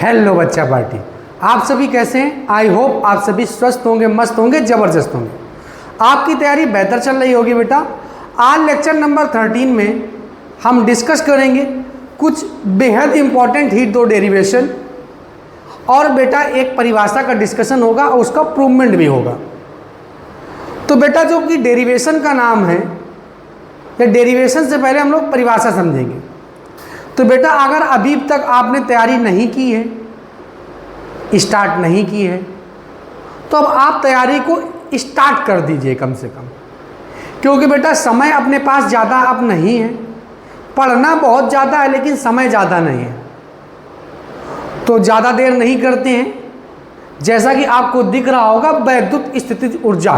Hello बच्चा party, आप सभी कैसे हैं? आई होप आप सभी स्वस्थ होंगे, मस्त होंगे, ज़बरदस्त होंगे। आपकी तैयारी बेहतर चल रही होगी बेटा। आज लेक्चर नंबर 13 में हम डिस्कस करेंगे कुछ बेहद इंपॉर्टेंट ही दो डेरिवेशन, और बेटा एक परिभाषा का डिस्कशन होगा और उसका प्रूवमेंट भी होगा। तो बेटा जो कि डेरिवेशन का नाम है, या डेरिवेशन से पहले हम लोग परिभाषा समझेंगे। तो बेटा अगर अभी तक आपने तैयारी नहीं की है, स्टार्ट नहीं की है, तो अब आप तैयारी को स्टार्ट कर दीजिए कम से कम, क्योंकि बेटा समय अपने पास ज़्यादा अब नहीं है। पढ़ना बहुत ज़्यादा है लेकिन समय ज़्यादा नहीं है, तो ज़्यादा देर नहीं करते हैं। जैसा कि आपको दिख रहा होगा वैद्युत स्थितिज ऊर्जा।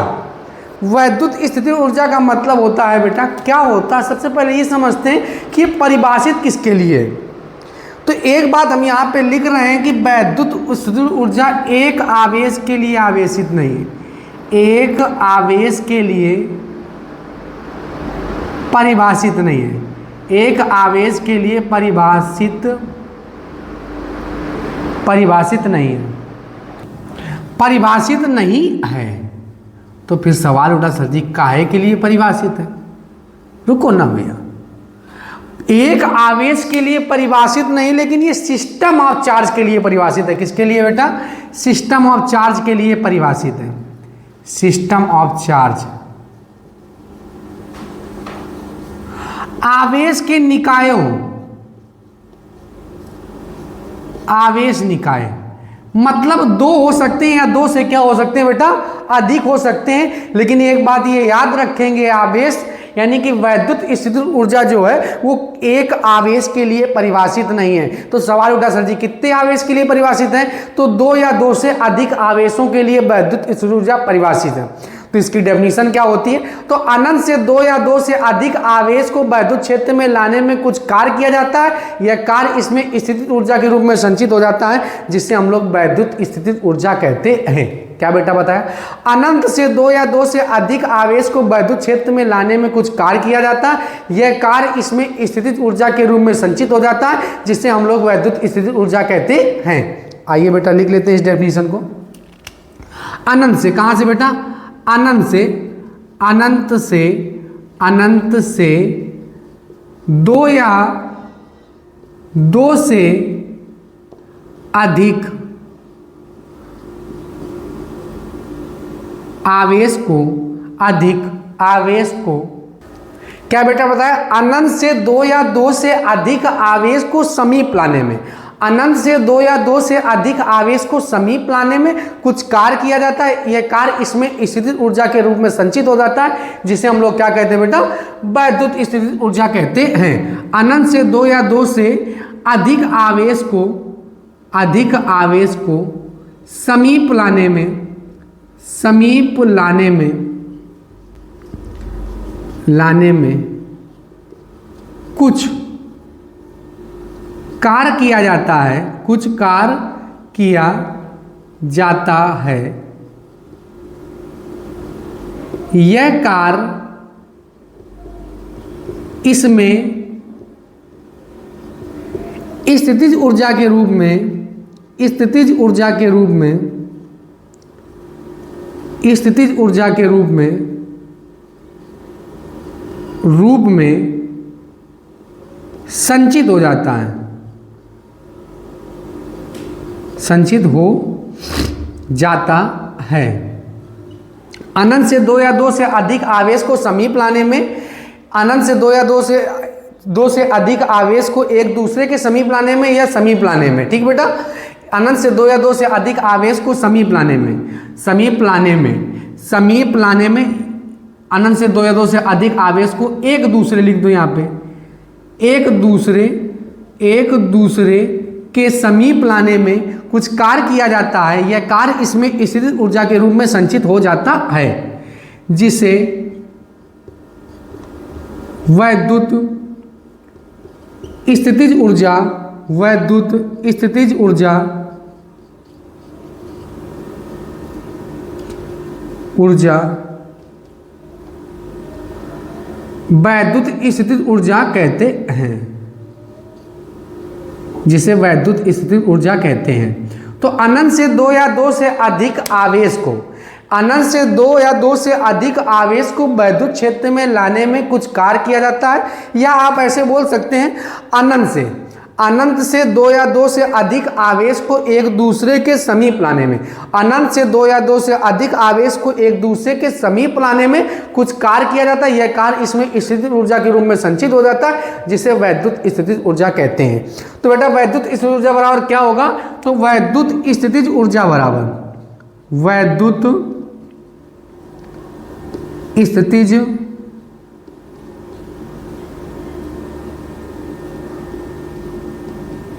वैद्युत स्थितिज ऊर्जा का मतलब होता है बेटा, क्या होता है सबसे पहले ये समझते हैं कि परिभाषित किसके लिए है। तो एक बात हम यहाँ पे लिख रहे हैं कि वैद्युत स्थितिज ऊर्जा एक आवेश के लिए आवेशित नहीं है, एक आवेश के लिए परिभाषित नहीं है, एक आवेश के लिए परिभाषित नहीं है, परिभाषित नहीं है। तो फिर सवाल उठा सर जी काहे के लिए परिभाषित है? रुको ना भैया, एक आवेश के लिए परिभाषित नहीं, लेकिन ये सिस्टम ऑफ चार्ज के लिए परिभाषित है। किसके लिए बेटा? सिस्टम ऑफ चार्ज के लिए परिभाषित है। सिस्टम ऑफ चार्ज, आवेश के निकायों, आवेश निकाय मतलब दो हो सकते हैं, या दो से क्या हो सकते हैं बेटा? अधिक हो सकते हैं। लेकिन एक बात ये याद रखेंगे, आवेश यानी कि वैद्युत स्थितिज ऊर्जा जो है वो एक आवेश के लिए परिभाषित नहीं है। तो सवाल उठा सर जी कितने आवेश के लिए परिभाषित है? तो दो या दो से अधिक आवेशों के लिए वैद्युत स्थितिज ऊर्जा परिभाषित है। तो इसकी डेफिनेशन क्या होती है? तो अनंत से दो या दो से अधिक आवेश को वैद्युत क्षेत्र में लाने में कुछ कार्य किया जाता है, यह कार्य इसमें स्थितिज ऊर्जा के रूप में संचित हो जाता है, जिससे हम लोग वैद्युत स्थितिज ऊर्जा कहते हैं। क्या बेटा बताया? अनंत से दो या दो से अधिक आवेश को वैद्युत क्षेत्र में लाने में कुछ कार्य किया जाता है, यह कार्य इसमें स्थितिज ऊर्जा के रूप में संचित हो जाता है, जिससे हम लोग वैद्युत स्थितिज ऊर्जा कहते हैं। आइए बेटा लिख लेते हैं इस डेफिनेशन को। अनंत से, कहां से बेटा? अनंत से, अनंत से, अनंत से दो या दो से अधिक आवेश को, अधिक आवेश को, क्या बेटा बताया? अनंत से दो या दो से अधिक आवेश को समीप लाने में, अनंत से दो या दो से अधिक आवेश को समीप लाने में कुछ कार्य किया जाता है, यह कार्य इसमें स्थितिज ऊर्जा के रूप में संचित हो जाता है, जिसे हम लोग क्या कहते हैं बेटा? वैद्युत स्थितिज ऊर्जा कहते हैं। अनंत से दो या दो से अधिक आवेश को, अधिक आवेश को समीप लाने में, समीप लाने में कुछ कार्य किया जाता है, कुछ कार्य किया जाता है, यह कार्य इसमें स्थितिज ऊर्जा के रूप में, स्थितिज ऊर्जा के रूप में, स्थितिज ऊर्जा के रूप में संचित हो जाता है, संचित हो जाता है। अनंत से दो या दो से अधिक आवेश को समीप लाने में, अनंत से दो या दो से अधिक आवेश को एक दूसरे के समीप लाने में या समीप लाने में, ठीक बेटा? अनंत से दो या दो से अधिक आवेश को समीप लाने में, समीप लाने में, समीप लाने में, अनंत से दो या दो से अधिक आवेश को एक दूसरे, लिख दो यहाँ पे, एक दूसरे के समीप लाने में कुछ कार्य किया जाता है, यह कार्य इसमें स्थितिज ऊर्जा के रूप में संचित हो जाता है, जिसे वैद्युत स्थितिज ऊर्जा, वैद्युत स्थितिज ऊर्जा, वैद्युत स्थितिज ऊर्जा कहते हैं। जिसे वैद्युत स्थितिज ऊर्जा कहते हैं। तो अनंत से दो या दो से अधिक आवेश को, अनंत से दो या दो से अधिक आवेश को वैद्युत क्षेत्र में लाने में कुछ कार्य किया जाता है, या आप ऐसे बोल सकते हैं अनंत से दो या दो से अधिक आवेश को एक दूसरे के समीप लाने में, अनंत से दो या दो से अधिक आवेश को एक दूसरे के समीप लाने में कुछ कार्य किया जाता है। यह कार्य इसमें स्थितिज ऊर्जा के रूप में संचित हो जाता है, जिसे वैद्युत स्थितिज ऊर्जा कहते हैं। तो बेटा वैद्युत स्थितिज ऊर्जा बराबर क्या होगा? तो वैद्युत स्थितिज ऊर्जा बराबर वैद्युत स्थितिज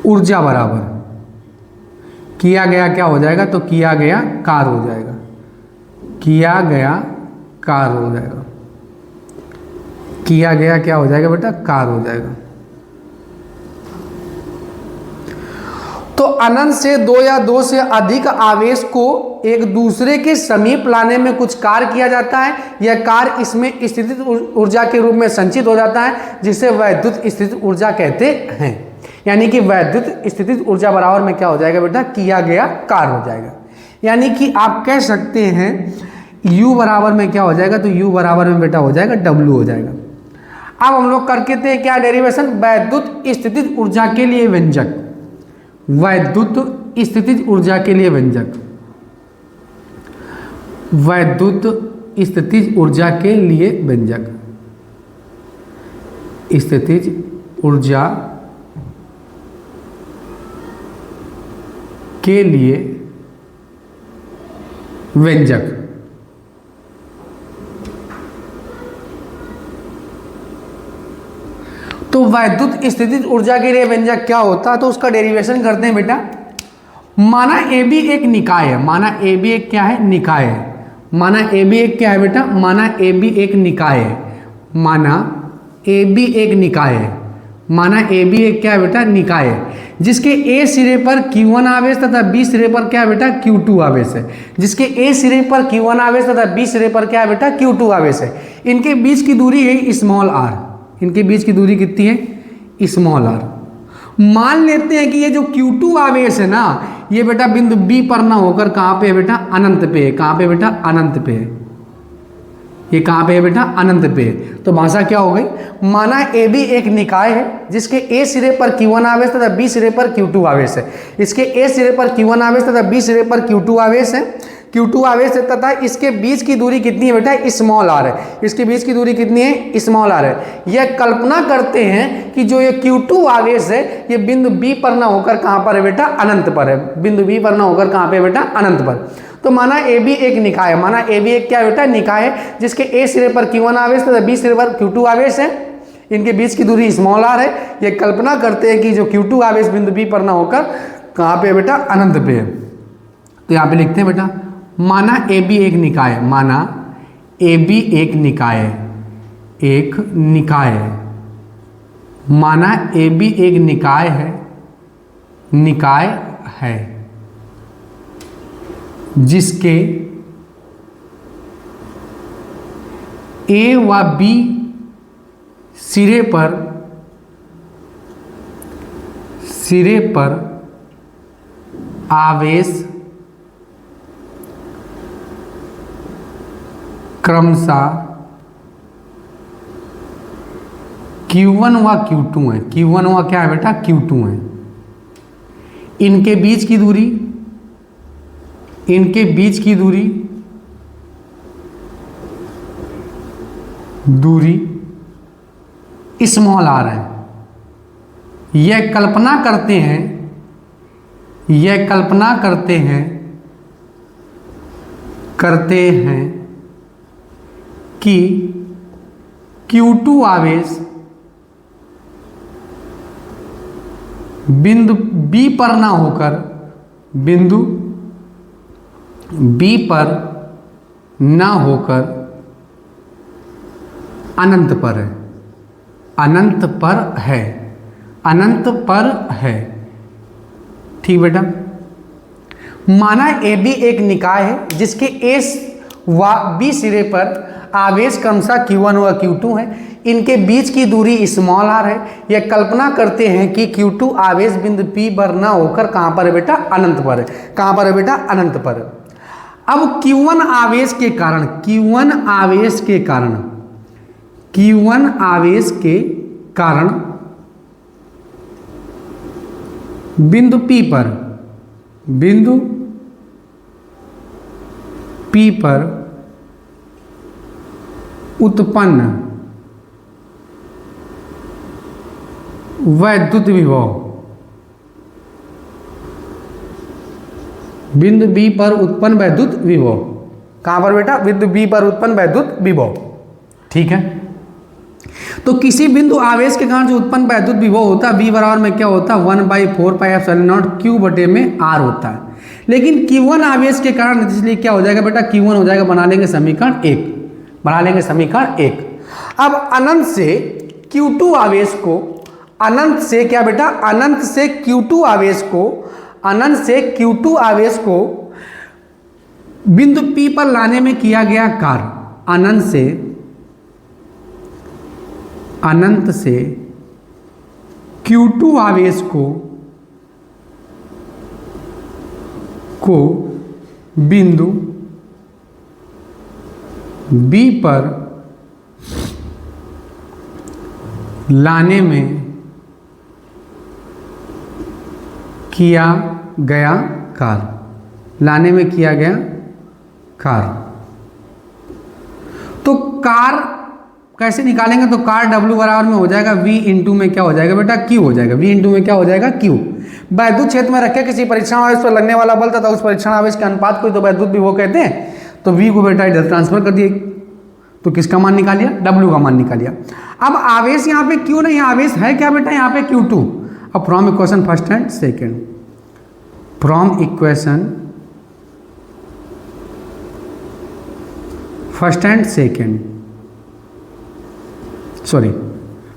ऊर्जा बराबर किया गया क्या हो जाएगा? तो किया गया कार्य हो जाएगा, किया गया कार्य हो जाएगा, किया गया क्या हो जाएगा बेटा? कार्य हो जाएगा। तो अनंत से दो या दो से अधिक आवेश को एक दूसरे के समीप लाने में कुछ कार्य किया जाता है। यह कार्य इसमें स्थितिज ऊर्जा के रूप में संचित हो जाता है, जिसे वैद्युत स्थितिज ऊर्जा कहते हैं। यानी कि वैद्युत स्थितिज ऊर्जा बराबर में क्या हो जाएगा बेटा? किया गया कार्य हो जाएगा। यानी कि आप कह सकते हैं U बराबर में क्या हो जाएगा? तो U बराबर में बेटा हो जाएगा W हो जाएगा। अब हम लोग करके थे क्या डेरिवेशन? वैद्युत स्थितिज ऊर्जा के लिए व्यंजक, वैद्युत स्थितिज ऊर्जा के लिए व्यंजक, वैद्युत स्थितिज ऊर्जा के लिए व्यंजक, स्थितिज ऊर्जा के लिए व्यंजक। तो वैद्युत स्थितिज ऊर्जा के लिए व्यंजक क्या होता है? तो उसका डेरिवेशन करते हैं बेटा। माना ए बी एक निकाय है, माना ए बी एक क्या है? निकाय है। माना ए बी एक क्या है बेटा? माना ए बी एक निकाय है, माना ए बी एक निकाय है, माना ए बी एक क्या है बेटा? निकाय है, जिसके ए सिरे पर Q1 आवेश तथा बी सिरे पर क्या है बेटा? Q2 आवेश है। जिसके ए सिरे पर Q1 आवेश तथा बी सिरे पर क्या है बेटा? Q2 आवेश है। इनके बीच की दूरी है स्मॉल r, इनके बीच की दूरी कितनी है? Small r। मान लेते हैं कि ये जो Q2 आवेश है ना, ये बेटा बिंदु B पर ना होकर कहाँ पे है बेटा? अनंत पे है। कहाँ पे बेटा? अनंत पे है। ये कहाँ पे है बेटा? अनंत पे है। तो भाषा क्या हो गई? माना ए बी एक निकाय है, जिसके ए सिरे पर Q1 आवेश तथा बी सिरे पर Q2 आवेश है। इसके ए सिरे पर Q1 आवेश तथा बी सिरे पर Q2 आवेश है, Q2 आवेश है, तथा इसके बीच की दूरी कितनी है बेटा? स्मॉल r है। इसके बीच की दूरी कितनी है? स्मॉल r है। यह कल्पना करते हैं कि जो ये Q2 आवेश है, ये बिंदु B पर ना होकर कहाँ पर है बेटा? अनंत पर है। बिंदु B पर ना होकर कहाँ पे बेटा? अनंत पर। तो माना ए बी एक निकाय है, माना ए बी एक क्या बेटा? निकाय है, जिसके ए सिरे पर Q1 आवेश तथा बी सिरे पर Q2 आवेश है। इनके बीच की दूरी स्मॉल r है। ये कल्पना करते हैं कि जो Q2 आवेश बिंदु B पर ना होकर कहाँ पे बेटा? अनंत पे है। तो यहाँ पे लिखते हैं बेटा, माना ए बी एक निकाय है, माना ए बी एक निकाय है, एक निकाय है, माना ए बी एक निकाय है, निकाय है, जिसके ए व बी सिरे पर आवेश क्रमशः Q1 व Q2 है। Q1 व क्या है बेटा? Q2 है। इनके बीच की दूरी, इनके बीच की दूरी स्मॉल r है। यह कल्पना करते हैं, यह कल्पना करते हैं कि Q2 आवेश बिंदु B पर ना होकर, बिंदु B पर ना होकर अनंत पर है, अनंत पर है, अनंत पर है। ठीक बेटा। माना ए बी एक निकाय है, जिसके ए व बी सिरे पर आवेश क्रमशः Q1 व Q2 है। इनके बीच की दूरी स्मॉल r है। यह कल्पना करते हैं कि Q2 आवेश बिंदु P पर ना होकर कहाँ पर है बेटा, अनंत पर है। कहाँ पर है बेटा, अनंत पर है। अब Q1 आवेश के कारण, Q1 आवेश के कारण, Q1 आवेश के कारण बिंदु P पर, बिंदु P पर उत्पन्न वैद्युत विभव, बिंदु B पर उत्पन्न वैद्युत विभव, कहां पर बेटा, बिंदु B पर उत्पन्न वैद्युत विभव। ठीक है, तो किसी बिंदु आवेश के कारण जो उत्पन्न वैद्युत विभव होता है V बराबर में क्या होता है, 1/4πε0 Q बटे में R होता है। लेकिन Q1 आवेश के कारण इसलिए क्या हो जाएगा बेटा, Q1 हो जाएगा, बना लेंगे समीकरण 1, बना लेंगे समीकरण 1। अब अनंत से Q2 आवेश को, अनंत से क्या बेटा, अनंत से Q2 आवेश को, अनंत से Q2 आवेश को बिंदु P पर लाने में किया गया कार्य, अनंत से, अनंत से Q2 आवेश को बिंदु B पर लाने में किया गया कार्य, लाने में किया गया कार्य। तो कार्य कैसे निकालेंगे, तो कार्य W बराबर में हो जाएगा V इंटू में क्या हो जाएगा बेटा, Q हो जाएगा, V इंटू में क्या हो जाएगा, Q। वैद्युत क्षेत्र में रखे किसी परीक्षण आवेश पर लगने वाला बल तथा उस परीक्षण आवेश के अनुपात को तो वैद्युत विभव कहते हैं। तो V को बेटा इधर ट्रांसफर कर दिए, तो किसका मान निकाल लिया, W का मान निकाल लिया। अब आवेश यहाँ पे क्यों नहीं, आवेश है क्या बेटा यहाँ पे Q2। अब from equation first and second, from equation first and second, sorry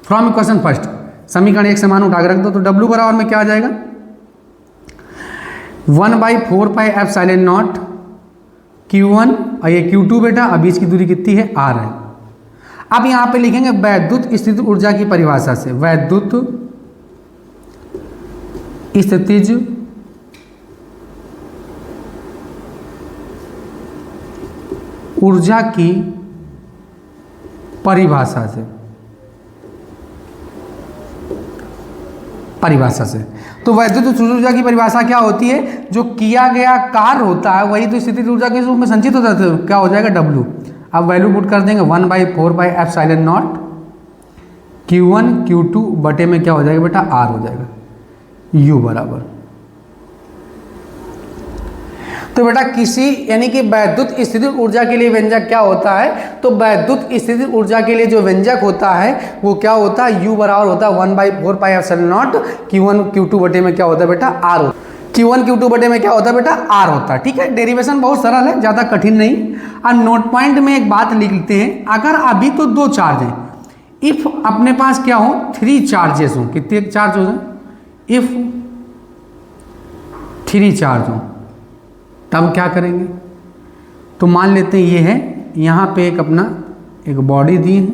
from equation first, समीकरण एक समान उठा के रख दो। तो W बराबर में क्या आ जाएगा, 1/4πε0 Q1 और ये Q2 बेटा, अब बीच की दूरी कितनी है, R है। अब यहां पे लिखेंगे वैद्युत स्थितिज ऊर्जा की परिभाषा से, वैद्युत स्थितिज ऊर्जा की परिभाषा से, परिभाषा से। तो वैद्युत ऊर्जा की परिभाषा क्या होती है, जो किया गया कार्य होता है वही तो स्थितिज ऊर्जा के रूप में संचित होता है, क्या हो जाएगा W। अब वैल्यू पुट कर देंगे 1/4πε0 Q1 Q2 बटे में क्या हो जाएगा बेटा, R हो जाएगा, U बराबर। तो बेटा किसी यानी कि वैद्युत स्थितिज ऊर्जा के लिए व्यंजक क्या होता है, तो वैद्युत स्थितिज ऊर्जा के लिए जो व्यंजक होता है वो क्या होता है, U बराबर होता है 1/4πε0 Q1 Q2 बटे में क्या होता है बेटा, R होता है। Q1 Q2 बटे में क्या होता है बेटा, R होता है। ठीक है, डेरिवेशन बहुत सरल है, ज़्यादा कठिन नहीं। अब नोट पॉइंट में एक बात लिखते हैं, अगर अभी तो 2 चार्ज हैं, इफ अपने पास क्या हो 3 चार्जेस हो, कितने चार्ज हो, इफ 3 चार्ज हो तब क्या करेंगे, तो मान लेते हैं ये है, यहाँ पे एक अपना एक बॉडी दी है,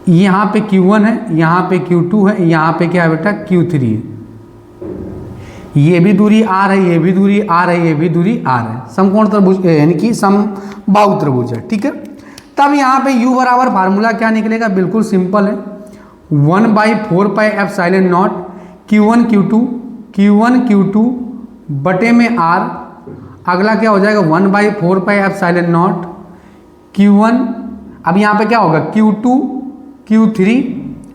यहाँ पे Q1 है, यहाँ पे Q2 है, यहाँ पे क्या है बेटा Q3 है, ये भी दूरी R है, ये भी दूरी R है, ये भी दूरी R है, समकोण त्रिभुज यानी कि समबाहु त्रिभुज है। ठीक है, तब यहाँ पे U बराबर फार्मूला क्या निकलेगा, बिल्कुल सिंपल है, 1/4πε0 Q1 Q2 बटे में R, अगला क्या हो जाएगा 1/4πε0 Q1, अब यहाँ पे क्या होगा Q2 Q3,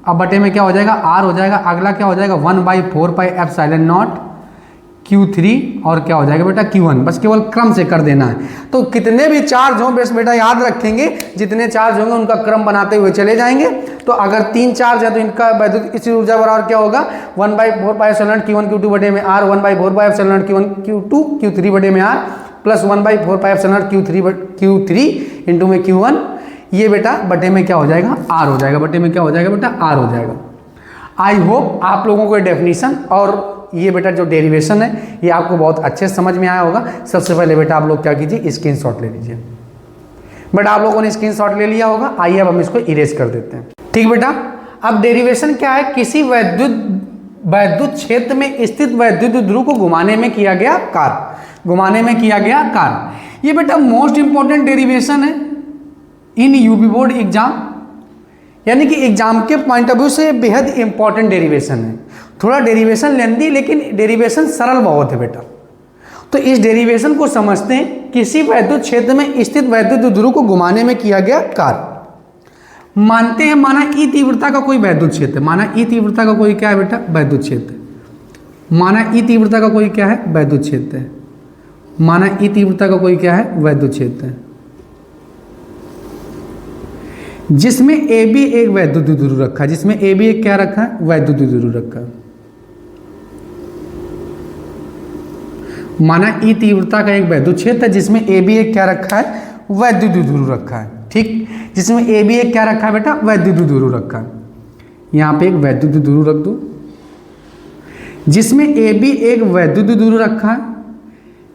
अब बटे में क्या हो जाएगा R हो जाएगा, अगला क्या हो जाएगा 1/4πε0 Q3 और क्या हो जाएगा बेटा Q1, बस केवल क्रम से कर देना है। तो कितने भी चार्ज हों बस बेटा याद रखेंगे, जितने चार्ज होंगे उनका क्रम बनाते हुए चले जाएंगे। तो अगर 3 चार्ज है तो इनका वैद्युत स्थितिज ऊर्जा बराबर क्या होगा 1/4πε0 Q1 Q2 बटे में R, 1/4πε0 Q1 Q2 Q3 बटे में R प्लस 1/4πε0 Q3 इंटू में Q1, ये बेटा बटे में क्या हो जाएगा R हो जाएगा, बटे में क्या हो जाएगा बेटा R हो जाएगा। आई होप आप लोगों को डेफिनेशन और ये बेटा जो डेरिवेशन है ये आपको बहुत अच्छे से समझ में आया होगा। सबसे पहले बेटा आप लोग क्या कीजिए, स्क्रीनशॉट ले लीजिए। बट आप लोगों ने स्क्रीनशॉट ले लिया होगा। आइए अब हम इसको इरेज कर देते हैं। ठीक बेटा, अब डेरिवेशन क्या है, किसी वैद्युत क्षेत्र में स्थित वैद्युत ध्रुव को घुमाने में किया गया कार्य। ये बेटा मोस्ट इंपॉर्टेंट डेरिवेशन है इन यूपी बोर्ड एग्जाम, यानी कि एग्जाम के पॉइंट ऑफ व्यू से बेहद इंपॉर्टेंट डेरिवेशन है। थोड़ा डेरिवेशन लेंदी, लेकिन डेरिवेशन सरल बहुत है बेटा। तो इस डेरिवेशन को समझते हैं। किसी वैद्युत क्षेत्र में स्थित वैद्युत ध्रुव को घुमाने में किया गया कार्य। मानते हैं माना ई तीव्रता का कोई वैद्युत क्षेत्र, माना ई तीव्रता का कोई क्या है बेटा, वैद्युत क्षेत्र। माना ई तीव्रता का कोई क्या है, वैद्युत क्षेत्र है। माना ई तीव्रता का कोई क्या है, वैद्युत क्षेत्र है, जिसमें ए बी एक वैद्युत ध्रुव रखा है। जिसमें ए बी एक क्या रखा है, वैद्युत ध्रुव रखा है। माना ई तीव्रता का एक वैद्युत क्षेत्र है जिसमें ए बी एक क्या रखा है, वैद्युत ध्रुव रखा है। ठीक, जिसमें ए बी एक क्या रखा है बेटा, वैद्युत ध्रुव रखा है। यहां पे एक वैद्युत ध्रुव रख दो, जिसमें ए बी एक वैद्युत ध्रुव रखा है,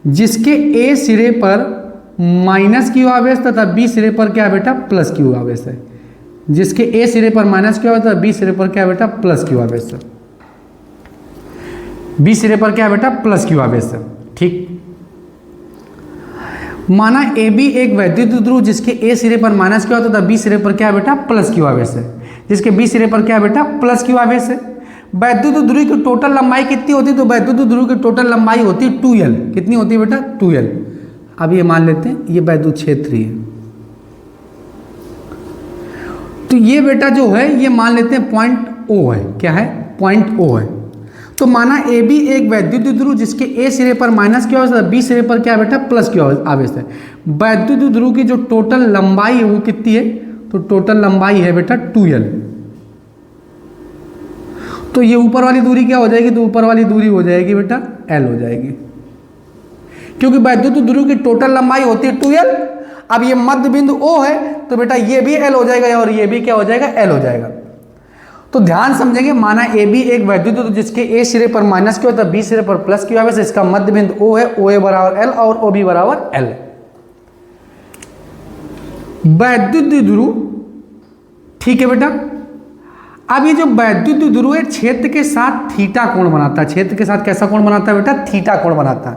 जिसके ए सिरे पर माइनस क्यू आवेश तथा बी सिरे पर क्या बेटा, प्लस क्यू आवेश है। जिसके ए सिरे पर माइनस क्यू आवेश तथा बी सिरे पर क्या बेटा, प्लस क्यू आवेश है। बी सिरे पर क्या बेटा, प्लस क्यू आवेश है। ठीक, माना ए बी एक वैद्युत ध्रुव जिसके ए सिरे पर माइनस क्यू तथा बी सिरे पर क्या बेटा, प्लस क्यू आवेश है। जिसके बी सिरे पर क्या बेटा, प्लस क्यू आवेश है। वैद्युत ध्रुव की टोटल लंबाई कितनी होती है, तो वैद्युत ध्रुव की टोटल लंबाई होती है 2L। कितनी होती है बेटा, 2L। अब ये मान लेते हैं ये वैद्युत क्षेत्र है, तो ये बेटा जो है ये मान लेते हैं पॉइंट O है। क्या है, पॉइंट O है। तो माना ए बी एक वैद्युत ध्रुव जिसके ए सिरे पर माइनस क्यू आवेश है, बी सिरे पर क्या बेटा, प्लस क्यू आवेश है। वैद्युत ध्रुव की जो टोटल लंबाई है वो कितनी है, तो टोटल लंबाई है बेटा 2L। तो ये ऊपर वाली दूरी क्या हो जाएगी, तो ऊपर वाली दूरी हो जाएगी बेटा L हो जाएगी, क्योंकि वैद्युत ध्रुव की टोटल लंबाई होती है 2L। अब ये मध्य बिंदु O है, तो बेटा ये भी L हो जाएगा और ये भी क्या हो जाएगा, L हो जाएगा। तो ध्यान समझेंगे, माना ए बी एक वैद्युत ध्रुव जिसके ए सिरे पर माइनस क्यू तथा बी सिरे पर प्लस क्यू आवेश, इसका मध्य बिंदु O है, OA बराबर L और OB बराबर L। वैद्युत ध्रुव, ठीक है बेटा। अब ये जो वैद्युत ध्रुव है क्षेत्र के साथ थीटा कोण बनाता है। क्षेत्र के साथ कैसा कोण बनाता है बेटा, थीटा कोण बनाता है।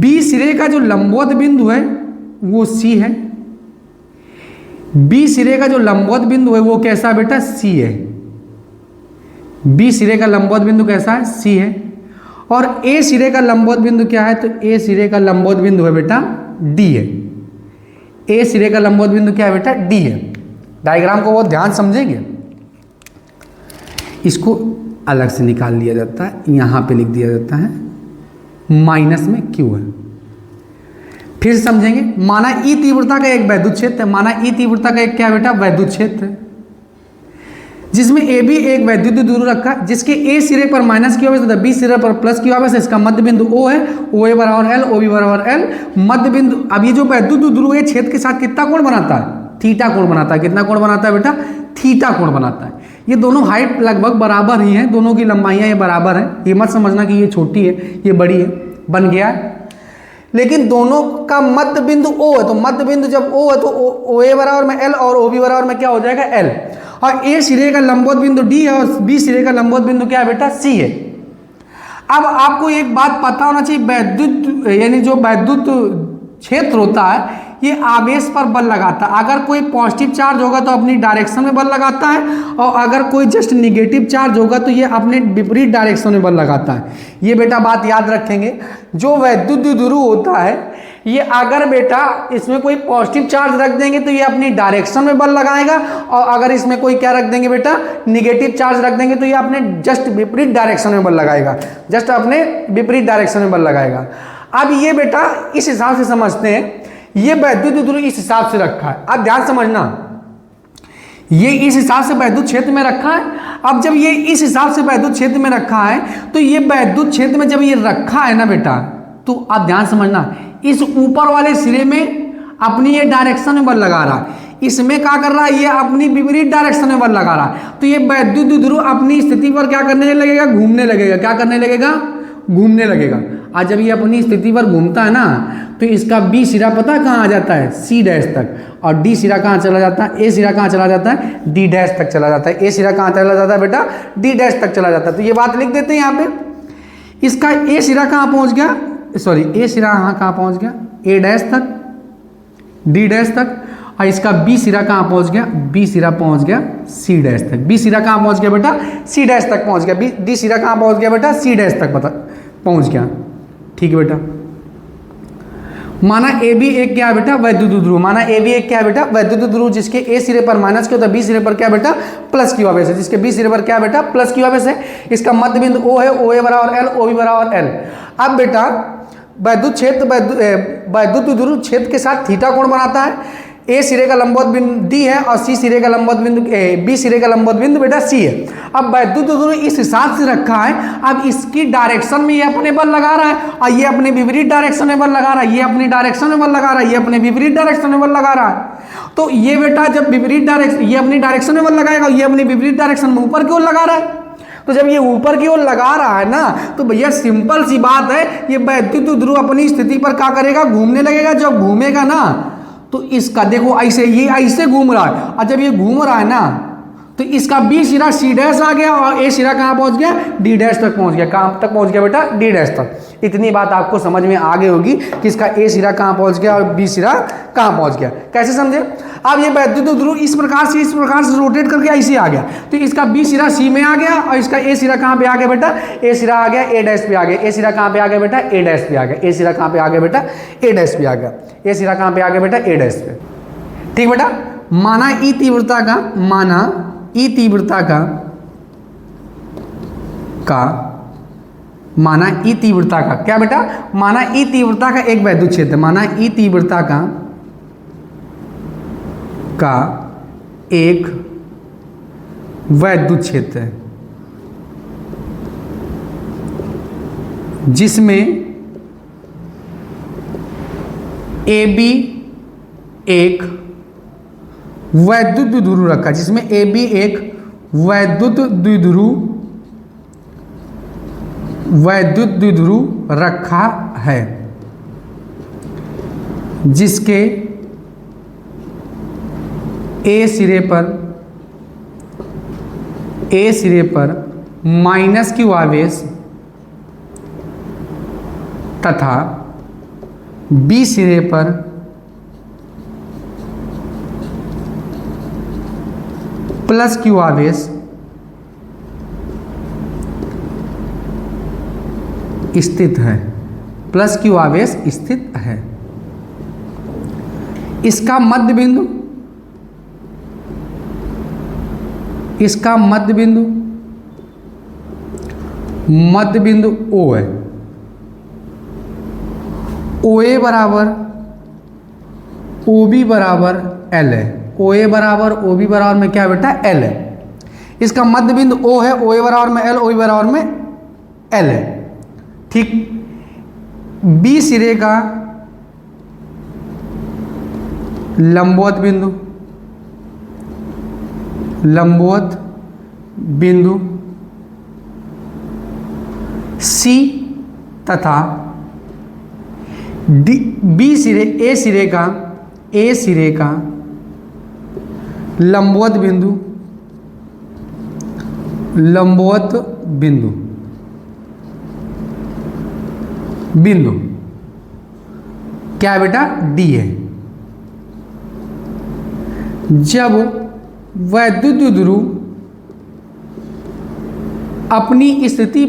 बी सिरे का जो लंबवत बिंदु है वो C है। बी सिरे का जो लंबवत बिंदु है वो कैसा बेटा, C है। बी सिरे का लंबवत बिंदु कैसा है, C है। और ए सिरे का लंबवत बिंदु क्या है, तो ए सिरे का लंबवत बिंदु है बेटा D है। ए सिरे का लंबवत बिंदु क्या है बेटा, D है। डायग्राम को बहुत ध्यान समझेंगे। इसको अलग से निकाल लिया जाता है, यहां पे लिख दिया जाता है माइनस में Q है। फिर समझेंगे, माना ई तीव्रता का एक वैद्युत क्षेत्र है। माना ई तीव्रता का एक क्या बेटा, वैद्युत क्षेत्र है, जिसमें ए बी एक वैद्युत ध्रुव रखा है, जिसके ए सिरे पर माइनस क्यू आवेश तथा बी सिरे पर प्लस क्यू आवेश, इसका मध्य बिंदु O है, OA बराबर L, OB बराबर L। मध्य बिंदु, अब ये जो वैद्युत ध्रुव है क्षेत्र के साथ कितना कोण बनाता है, थीटा कोण बनाता है। कितना कोण बनाता है बेटा, थीटा कोण बनाता है। ये दोनों हाइट लगभग बराबर ही हैं, दोनों की लंबाइयाँ ये बराबर हैं। ये मत समझना कि ये छोटी है ये बड़ी है, बन गया। लेकिन दोनों का मध्य बिंदु O है, तो मध्य बिंदु जब O है तो OA बराबर में L और OB बराबर में क्या हो जाएगा, L। और ए सिरे का लंबवत बिंदु D है और बी सिरे का लंबवत बिंदु क्या है बेटा, C है। अब आपको एक बात पता होना चाहिए, वैद्युत यानी जो वैद्युत क्षेत्र होता है ये आवेश पर बल लगाता है। अगर कोई पॉजिटिव चार्ज होगा तो अपनी डायरेक्शन में बल लगाता है, और अगर कोई जस्ट निगेटिव चार्ज होगा तो ये अपने विपरीत डायरेक्शन में बल लगाता है। ये बेटा बात याद रखेंगे। जो वैद्युत ध्रुव होता है ये अगर बेटा इसमें कोई पॉजिटिव चार्ज रख देंगे तो ये अपनी डायरेक्शन में बल लगाएगा, और अगर इसमें कोई क्या रख देंगे बेटा, निगेटिव चार्ज रख देंगे तो ये अपने जस्ट विपरीत डायरेक्शन में बल लगाएगा, जस्ट अपने विपरीत डायरेक्शन में बल लगाएगा। अब ये बेटा इस हिसाब से समझते हैं, ये वैद्युत ध्रुव इस हिसाब से रखा है। अब ध्यान समझना, ये इस हिसाब से वैद्युत क्षेत्र में रखा है। अब जब ये इस हिसाब से वैद्युत क्षेत्र में रखा है तो ये वैद्युत क्षेत्र में जब ये रखा है ना बेटा, तो आप ध्यान समझना, इस ऊपर वाले सिरे में अपनी ये डायरेक्शन में बल लगा रहा है, इसमें क्या कर रहा है, ये अपनी विपरीत डायरेक्शन में बल लगा रहा है। तो ये वैद्युत ध्रुव अपनी स्थिति पर क्या करने लगेगा, घूमने लगेगा। क्या करने लगेगा, घूमने लगेगा। और जब ये अपनी स्थिति पर घूमता है ना, तो इसका बी सिरा पता कहाँ आ जाता है, सी डैश तक, और डी सिरा कहाँ चला जाता है, ए सिरा कहाँ चला जाता है, डी डैश तक चला जाता है। ए सिरा कहाँ चला जाता है बेटा, डी डैश तक चला जाता है। तो ये बात लिख देते हैं यहाँ पे। इसका ए सिरा कहाँ पहुँच गया, सॉरी ए सिरा यहाँ कहाँ पहुँच गया, ए डैश तक, डी डैश तक, और इसका बी सिरा कहाँ पहुँच गया, बी सिरा पहुँच गया सी डैश तक। बी सिरा कहाँ पहुँच गया बेटा, सी डैश तक पहुँच गया। डी सिरा कहाँ पहुँच गया बेटा, सी डैश तक पहुँच गया। ठीक है बेटा। माना ए बी एक क्या है बेटा, वैद्युत ध्रुव। माना ए बी एक क्या है बेटा, वैद्युत ध्रुव, जिसके ए सिरे पर माइनस क्यू, तो बी सिरे पर क्या बेटा, प्लस क्यू आवेश है। जिसके बी सिरे पर क्या बेटा, प्लस क्यू आवेश है। इसका मध्य बिंदु ओ है, ओ ए बराबर एल, ओ बी बराबर एल। अब बेटा वैद्युत क्षेत्र वैद्युत ध्रुव क्षेत्र के साथ थीटा कोण बनाता है। ए सिरे का लंबवत बिंदु डी है और सी सिरे का लंबवत बिंदु बी सिरे का लंबवत बिंदु बेटा सी है। अब वैद्युत ध्रुव इस हिसाब से रखा है, अब इसकी डायरेक्शन में ये अपने बल लगा रहा है और ये अपने विपरीत डायरेक्शन में बल लगा रहा है, ये अपनी डायरेक्शन में बल लगा रहा है, ये अपने विपरीत डायरेक्शन में बल लगा रहा है। तो ये बेटा जब विपरीत डायरेक्शन, ये अपनी डायरेक्शन में बल लगाएगा, ये अपनी विपरीत डायरेक्शन में ऊपर की ओर लगा रहा है। तो जब ये ऊपर की ओर लगा रहा है ना, तो भैया सिंपल सी बात है, ये वैद्युत ध्रुव अपनी स्थिति पर क्या करेगा, घूमने लगेगा। जब घूमेगा ना तो इसका देखो ऐसे, ये ऐसे घूम रहा है, और जब ये घूम रहा है ना तो इसका बी सिरा सी डैश आ गया और ए सिरा कहाँ पहुँच गया, डी डैश तक पहुँच गया। कहाँ तक पहुँच गया बेटा, डी डैश तक। इतनी बात आपको समझ में आ गई होगी कि इसका ए सिरा कहाँ पहुँच गया और बी सिरा कहाँ पहुँच गया। कैसे समझे? अब ये वैद्युत ध्रुव इस प्रकार से रोटेट करके ऐसे आ गया, तो इसका बी सिरा सी में आ गया और इसका ए सिरा कहाँ पे आ गया बेटा, ए सिरा आ गया ए डैश पे आ गया। ए सिरा कहाँ पे आ गया बेटा, ए डैश पे आ गया। ए सिरा कहाँ पे आ गया बेटा, ए डैश पे आ गया। ए सिरा कहाँ पे आ गया बेटा, ए डैश पे। ठीक बेटा। माना ई तीव्रता का, माना ई तीव्रता का माना ई तीव्रता का क्या बेटा, माना ई तीव्रता का एक वैद्युत क्षेत्र, माना ई तीव्रता का एक वैद्युत क्षेत्र है जिसमें ए बी एक वैद्युत द्विध्रुव रखा, जिसमें ए बी एक वैद्युत द्विध्रुव रखा है, जिसके ए सिरे पर माइनस क्यू आवेश तथा बी सिरे पर प्लस क्यू आवेश स्थित है, प्लस क्यू आवेश स्थित है। इसका मध्य बिंदु ओ है। ओ ए बराबर ओ बी बराबर एल है। ओ ए बराबर ओ बी बराबर में क्या बेटा, एल है। इसका मध्य बिंदु ओ है, ओ ए बराबर में एल, ओ बी बराबर में एल है। ठीक। बी सिरे का लंबवत बिंदु सी तथा बी सिरे ए सिरे का लंबवत बिंदु क्या है बेटा, डी है। जब वैद्युत ध्रुव अपनी स्थिति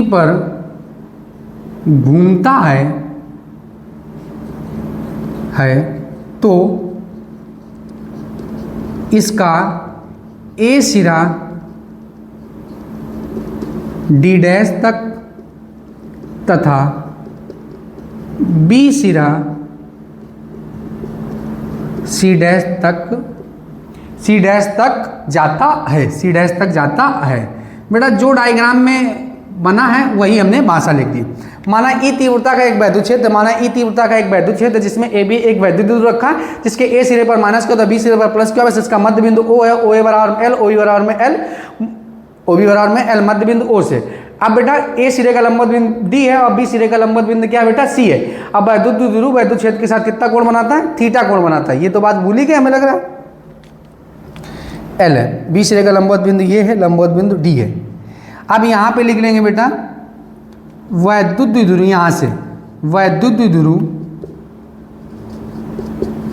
पर घूमता है तो इसका ए सिरा डी डैश तक तथा बी सिरा सी डैश तक जाता है। बेटा जो डायग्राम में बना है वही हमने भाषा लिख दी। माना ई तीव्रता का एक वैद्युत क्षेत्र, जिसमें ए बी एक वैद्युत ध्रुव रखा है, जिसके ए सिरे पर माइनस क्यू, बी सिरे पर प्लस क्यू, इसका मध्य बिंदु ओ है, ओ ए बराबर एल, ओ बी बराबर में एल, ओ बी बराबर में एल, मध्य बिंदु ओ से। अब बेटा ए सिरे का लंबवत बिंदु डी है और बी सिरे का लंबवत बिंदु क्या है बेटा सी है। अब वैद्युत द्विध्रुव वैद्युत क्षेत्र के साथ कितना कोण बनाता है, थीटा कोण बनाता है। ये तो बात भूल ही गए हमें लग रहा है। एल है, बी सिरे का लंबवत बिंदु ये है, लंबवत बिंदु डी है। अब यहाँ पे लिख लेंगे बेटा वैद्युत द्विध्रुव, यहाँ से वैद्युत द्विध्रुव,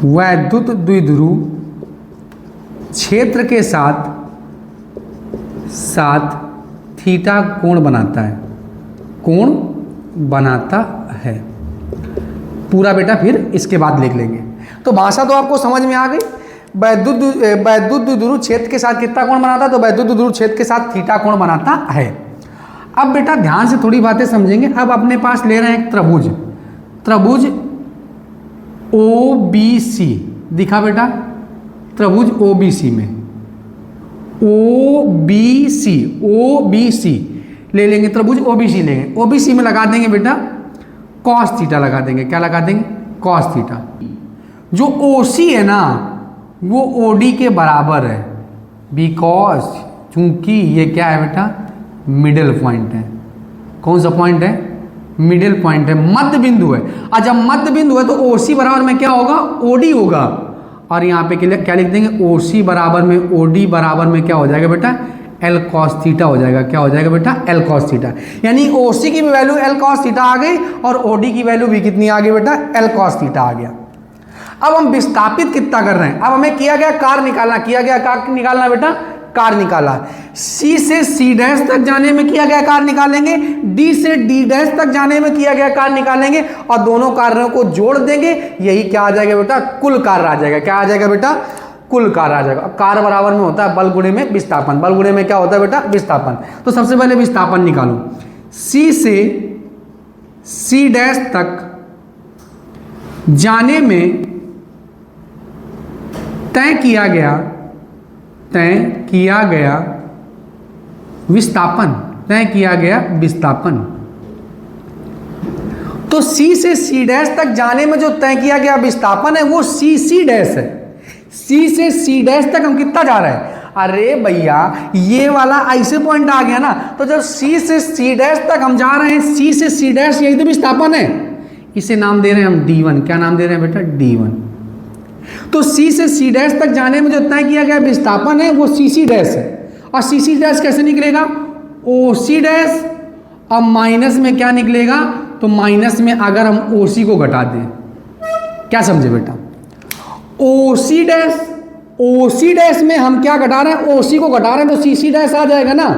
वैद्युत द्विध्रुव क्षेत्र के साथ थीटा कोण बनाता है, कोण बनाता है। पूरा बेटा फिर इसके बाद लिख लेंगे। तो भाषा तो आपको समझ में आ गई। वैद्युत द्विध्रुव क्षेत्र के साथ कितना कोण बनाता है, तो वैद्युत द्विध्रुव क्षेत्र के साथ थीटा कोण बनाता है। अब बेटा ध्यान से थोड़ी बातें समझेंगे। अब अपने पास ले रहे हैं एक त्रिभुज, त्रिभुज OBC दिखा बेटा, त्रिभुज OBC में OBC ले लेंगे, त्रिभुज OBC लेंगे। OBC में लगा देंगे बेटा कॉस थीटा लगा देंगे। क्या लगा देंगे, कॉस थीटा। जो OC है ना वो OD के बराबर है, बिकॉज चूंकि ये क्या है बेटा मिडिल पॉइंट है। कौन सा पॉइंट है, मिडिल पॉइंट है, मध्य बिंदु है। और जब मध्य बिंदु है तो OC बराबर में क्या होगा, OD होगा। और यहाँ पे क्या लिख देंगे, OC बराबर में OD बराबर में क्या हो जाएगा बेटा L cos थीटा हो जाएगा। क्या हो जाएगा बेटा L cos थीटा। यानी OC की भी वैल्यू L cos थीटा आ गई और OD की वैल्यू भी कितनी आ गई बेटा L cos थीटा आ गया। अब हम विस्थापित कितना कर रहे हैं, अब हमें किया गया कार निकालना, किया गया कार निकालना बेटा, कार निकाला। C से C डैश तक जाने में किया गया कार निकालेंगे, D से D डैश तक जाने में किया गया कार निकालेंगे और दोनों कार्यों को जोड़ देंगे। यही क्या आ जाएगा बेटा, कुल कार्य आ जाएगा। क्या आ जाएगा बेटा, कुल कार्य आ जाएगा। कार बराबर में होता है बल गुणे में विस्थापन, बल गुणे में क्या होता है बेटा विस्थापन। तो सबसे पहले विस्थापन निकालो। C से C डैश तक जाने में तय किया गया विस्थापन, तय किया गया विस्थापन। तो C से C डैश तक जाने में जो तय किया गया विस्थापन है वो C डैश है। C से C डैश तक हम कितना जा रहे हैं, अरे भैया ये वाला ऐसे पॉइंट आ गया ना। तो जब C से C डैश तक हम जा रहे हैं, C से C डैश यही तो विस्थापन है, इसे नाम दे रहे हैं हम D1। क्या नाम दे रहे हैं बेटा, D1। तो C से C डैश तक जाने में जो तय किया गया विस्थापन है वो CC डैश है। और CC डैश कैसे निकलेगा, OC डैश और माइनस में क्या निकलेगा, तो माइनस में अगर हम OC को घटा दें, क्या समझे बेटा, OC डैश में हम क्या घटा रहे हैं, OC को घटा रहे हैं तो CC डैश आ जाएगा ना।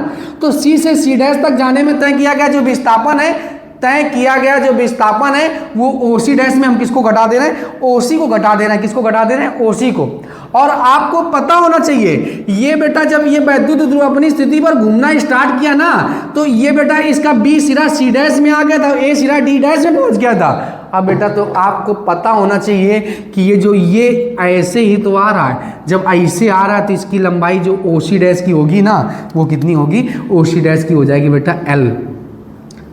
तो C से C डैश तक जाने में तय किया गया जो विस्थापन है, तय किया गया जो विस्थापन है वो OC डैश में हम किसको घटा दे रहे हैं, OC को घटा दे रहे हैं। किसको घटा दे रहे हैं, OC को। और आपको पता होना चाहिए ये बेटा जब ये वैद्युत द्विध्रुव अपनी स्थिति पर घूमना स्टार्ट किया ना तो ये बेटा इसका B सिरा C डैश में आ गया था, A सिरा D डैश में पहुंच गया था। अब बेटा तो आपको पता होना चाहिए कि ये जो ये ऐसे ही तो आ रहा है, जब ऐसे आ रहा है तो इसकी लंबाई जो OC डैश की होगी ना वो कितनी होगी, OC डैश की हो जाएगी बेटा L।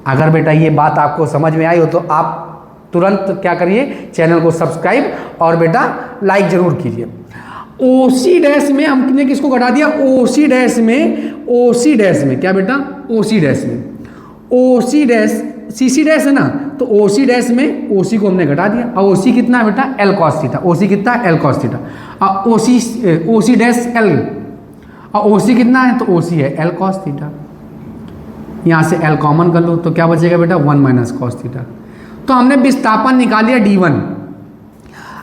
अगर बेटा ये बात आपको समझ में आई हो तो आप तुरंत क्या करिए, चैनल को सब्सक्राइब और बेटा लाइक जरूर कीजिए। OC डैश में हमने किसको घटा दिया, OC डैश में क्या बेटा, OC डैश में OC डैश CC डैश है ना, तो OC डैश में OC को हमने घटा दिया। और OC कितना है बेटा L cos थीटा, OC कितना है L cos थीटा। और OC डैश L और OC कितना है, तो OC है L cos थीटा। यहाँ से L कॉमन कर लो तो क्या बचेगा बेटा 1 माइनस कॉस थीटा। तो हमने विस्थापन निकाल लिया D1।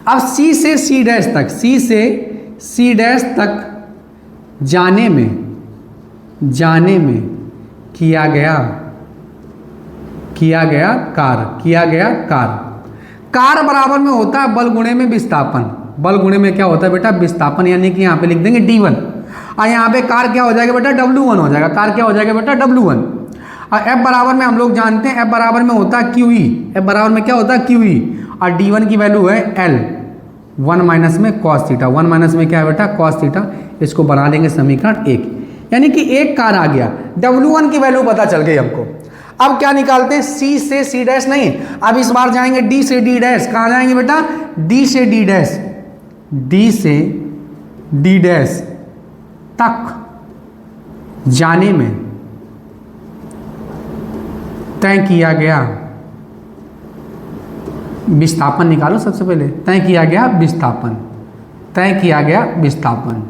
अब C से C डैश तक, C से C डैश तक जाने में किया गया कार बराबर में होता है बल गुणे में विस्थापन। बल गुणे में क्या होता है बेटा विस्थापन, यानी कि यहाँ पे लिख देंगे D1 और यहाँ पे कार क्या हो जाएगा बेटा W1 हो जाएगा। कार क्या हो जाएगा बेटा W1। और F बराबर में हम लोग जानते हैं F बराबर में होता है QE। F बराबर में क्या होता है QE और D1 की वैल्यू है L 1 माइनस में cos थीटा। 1 माइनस में क्या है बेटा cos थीटा। इसको बना लेंगे समीकरण 1, यानी कि एक कार आ गया, W1 की वैल्यू पता चल गई हमको। अब क्या निकालते हैं, C से C डैश नहीं, अब इस बार जाएंगे D से D डैश। कहाँ जाएंगे बेटा, D से D डैश, D से D डैश तक जाने में तय किया गया विस्थापन निकालो। सबसे पहले तय किया गया विस्थापन, तय किया गया विस्थापन।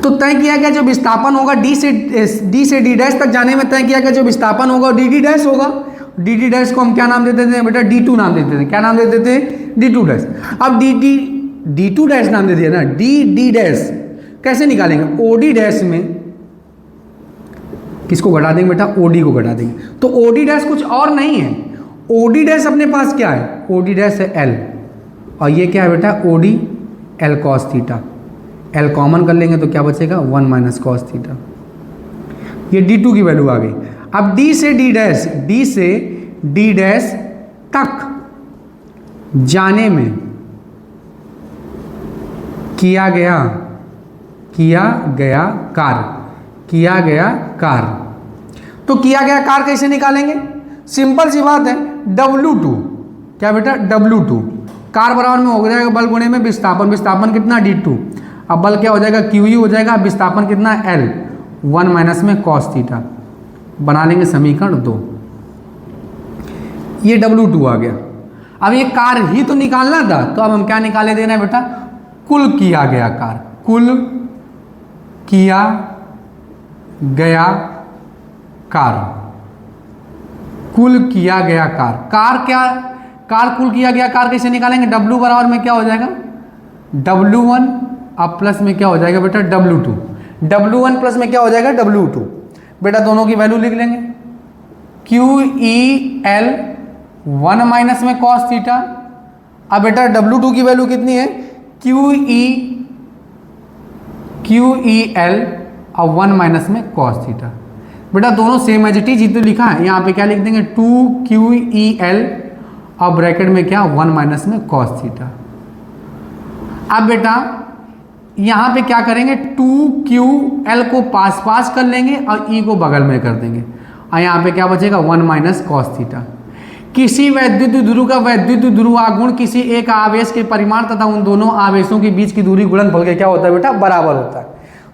तो तय किया गया जो विस्थापन होगा डी से डी डैश तक जाने में तय किया गया जो विस्थापन होगा डी डी डैश होगा। डी डी डैश को हम क्या नाम देते थे बेटा? D2 नाम देते थे। क्या नाम देते थे? D2 dash. अब D2 डैश नाम दे दिया ना, डी डैश कैसे निकालेंगे? OD डैश में किसको घटा देंगे बेटा? OD को घटा देंगे। तो OD डैश कुछ और नहीं है, OD डैश अपने पास क्या है? OD डैश है L, और ये क्या है बेटा? OD L cos theta. L common कर लेंगे तो क्या बचेगा? 1 माइनस कॉस थीटा। ये D2 की वैल्यू आ गई। अब D से D डैश तक जाने में किया गया कार्य। तो किया गया कार्य कैसे निकालेंगे? सिंपल सी बात है, W2। क्या बेटा? W2 कार्य बराबर में हो जाएगा बल गुणे में विस्थापन। विस्थापन कितना? D2। अब बल क्या हो जाएगा? QE हो जाएगा। विस्थापन कितना? L, 1 माइनस में कॉस थीटा। बना लेंगे समीकरण 2। ये W2 आ गया। अब ये कार्य ही तो निकालना था, तो अब हम क्या निकाले देना है बेटा? कुल किया गया कार्य। कुल किया गया कार्य। कुल किया गया कार्य। कार्य क्या? कार्य कुल किया गया कार्य कैसे निकालेंगे? W बराबर में क्या हो जाएगा? W1 अब प्लस में क्या हो जाएगा बेटा? W2। W1 प्लस में क्या हो जाएगा? W2। बेटा दोनों की वैल्यू लिख लेंगे। QEL 1 माइनस में कॉस थीटा। अब बेटा W2 की वैल्यू कितनी है? QEL और 1 माइनस में कॉस थीटा। बेटा दोनों सेम एज इट इज ही तो लिखा है। यहाँ पे क्या लिख देंगे? 2QEL और ब्रैकेट में क्या? 1 माइनस में कॉस थीटा। अब बेटा यहाँ पे क्या करेंगे? 2QL को पास कर लेंगे और E को बगल में कर देंगे, और यहाँ पे क्या बचेगा? 1 माइनस कॉस थीटा। किसी वैद्युत ध्रुव का वैद्युत ध्रुवागुण किसी एक आवेश के परिमाण तथा उन दोनों आवेशों के बीच की दूरी गुणनफल के क्या होता है बेटा? बराबर होता है।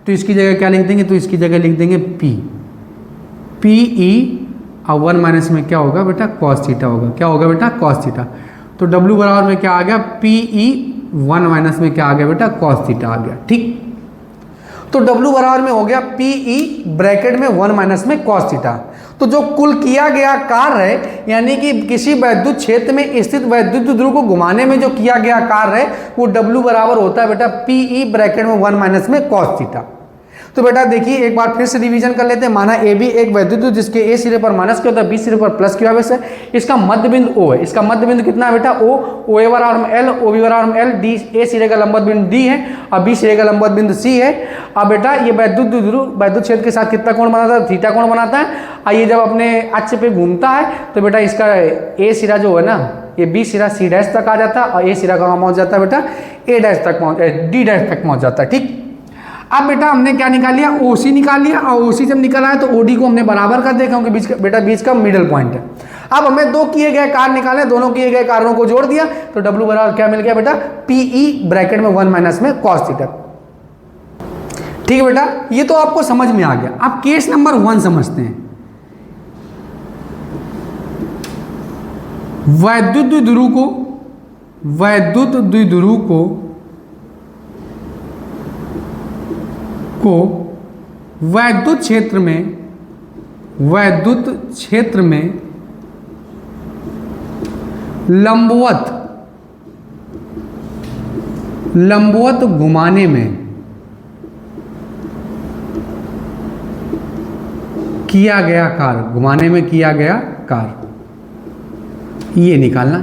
तो इसकी जगह क्या लिख देंगे? तो इसकी जगह लिख देंगे PE और 1 माइनस में क्या होगा बेटा? कॉस थीटा होगा। क्या होगा बेटा? Cos theta. तो W बराबर में क्या आ गया? PE 1 माइनस में क्या आ गया बेटा? कॉस थीटा आ गया। ठीक, तो W बराबर में हो गया PE ब्रैकेट में 1 माइनस में कॉस थीटा। तो जो कुल किया गया कार्य है, यानी कि किसी वैद्युत क्षेत्र में स्थित वैद्युत ध्रुव को घुमाने में जो किया गया कार्य है, वो W बराबर होता है बेटा PE ब्रैकेट में 1 माइनस में कॉस थीटा। तो बेटा देखिए एक बार फिर से रिवीजन कर लेते हैं। माना AB एक वैद्युत ध्रुव जिसके A सिरे पर माइनस क्यू होता है, B सिरे पर प्लस क्यू आवेश है। इसका मध्य बिंदु O है। इसका मध्य बिंदु कितना है बेटा? O। OA बराबर में L, OB बराबर में L, A सिरे का लंबवत बिंदु D है और B सिरे का लंबवत बिंदु C है। अब बेटा ये वैद्युत ध्रुव वैद्युत क्षेत्र के साथ कितना कोण बनाता है? थीटा कोण बनाता है। और ये जब अपने अक्ष पे घूमता है तो बेटा इसका A सिरा जो है ना, ये B सिरा C डैश तक आ जाता है, और A सिरा कहाँ पहुँच जाता है बेटा? A डैश तक D डैश तक पहुँच जाता है। ठीक, अब बेटा हमने क्या निकाल लिया? OC निकाल लिया, और OC जब निकल आया तो OD को हमने बराबर कर दिया, क्योंकि बीच का मिडिल पॉइंट है। अब हमें दो किए गए कार्य निकाले, दोनों किए गए कार्यों को जोड़ दिया, तो W बराबर क्या मिल गया बेटा? PE ब्रैकेट में 1 माइनस में कॉस थीटा। ठीक है बेटा, ये तो आपको समझ में आ गया। अब केस नंबर 1 समझते हैं। वैद्युत द्विध्रुव को वैद्युत क्षेत्र में लंबवत घुमाने में किया गया कार्य, ये निकालना।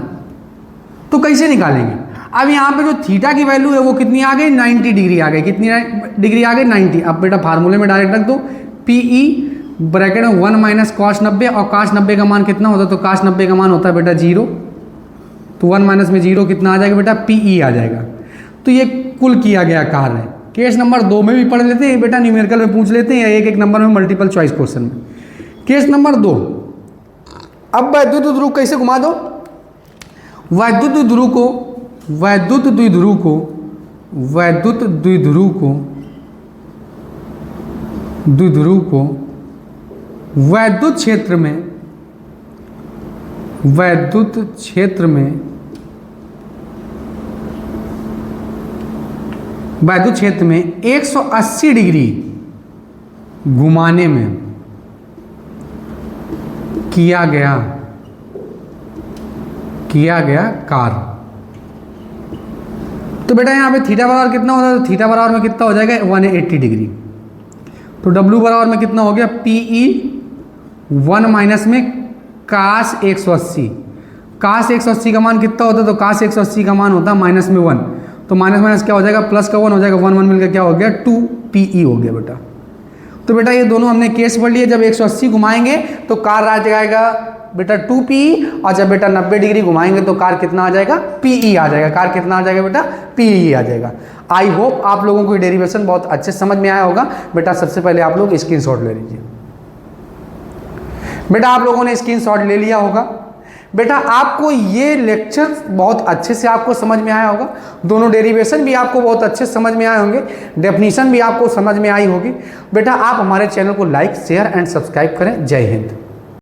तो कैसे निकालेंगे? अब यहाँ पे जो थीटा की वैल्यू है वो कितनी आ गई? 90 डिग्री आ गई। कितनी डिग्री आ गई? 90। अब बेटा फार्मूले में डायरेक्ट रख दो। PE ब्रैकेट में 1 माइनस कॉस 90, और कॉस 90 का मान कितना होता है? तो कॉस 90 का मान होता है बेटा 0। तो 1 माइनस में 0 कितना आ जाएगा बेटा? PE आ जाएगा। तो ये कुल किया गया कार्य है। केस नंबर 2 में भी पढ़ लेते हैं बेटा, न्यूमेरिकल में पूछ लेते हैं, या एक नंबर में मल्टीपल चॉइस क्वेश्चन में। केस नंबर 2, अब वैद्युत ध्रुव कैसे घुमा दो? वैद्युत द्विध्रुव को द्विध्रुव को वैद्युत क्षेत्र में 180 डिग्री घुमाने में किया गया कार्य। तो बेटा यहाँ पे थीटा बराबर कितना होता है, तो थीटा बराबर में कितना हो जाएगा 180 डिग्री। तो डब्ल्यू बराबर में कितना हो गया पीई 1 माइनस में कास 180। कास 180 का मान कितना होता है, तो कास 180 का मान होता है माइनस में 1, तो माइनस माइनस क्या हो जाएगा प्लस का 1 हो जाएगा, 1 1 मिलकर क्या हो गया 2 पीई हो गया बेटा। तो बेटा ये दोनों हमने केस पढ़ लिए, जब 180 घुमाएंगे तो कार आ जाएगा बेटा 2 पीई, और जब बेटा 90 डिग्री घुमाएंगे तो कार कितना आ जाएगा पीई आ जाएगा। कार कितना आ जाएगा बेटा पीई आ जाएगा। आई होप आप लोगों को डेरिवेशन बहुत अच्छे समझ में आया होगा। बेटा सबसे पहले आप लोग स्क्रीनशॉट ले लीजिए। बेटा आप लोगों ने स्क्रीनशॉट ले लिया होगा। बेटा आपको ये लेक्चर बहुत अच्छे से आपको समझ में आया होगा। दोनों डेरिवेशन भी आपको बहुत अच्छे समझ में आए होंगे, डेफिनेशन भी आपको समझ में आई होगी। बेटा आप हमारे चैनल को लाइक शेयर एंड सब्सक्राइब करें। जय हिंद।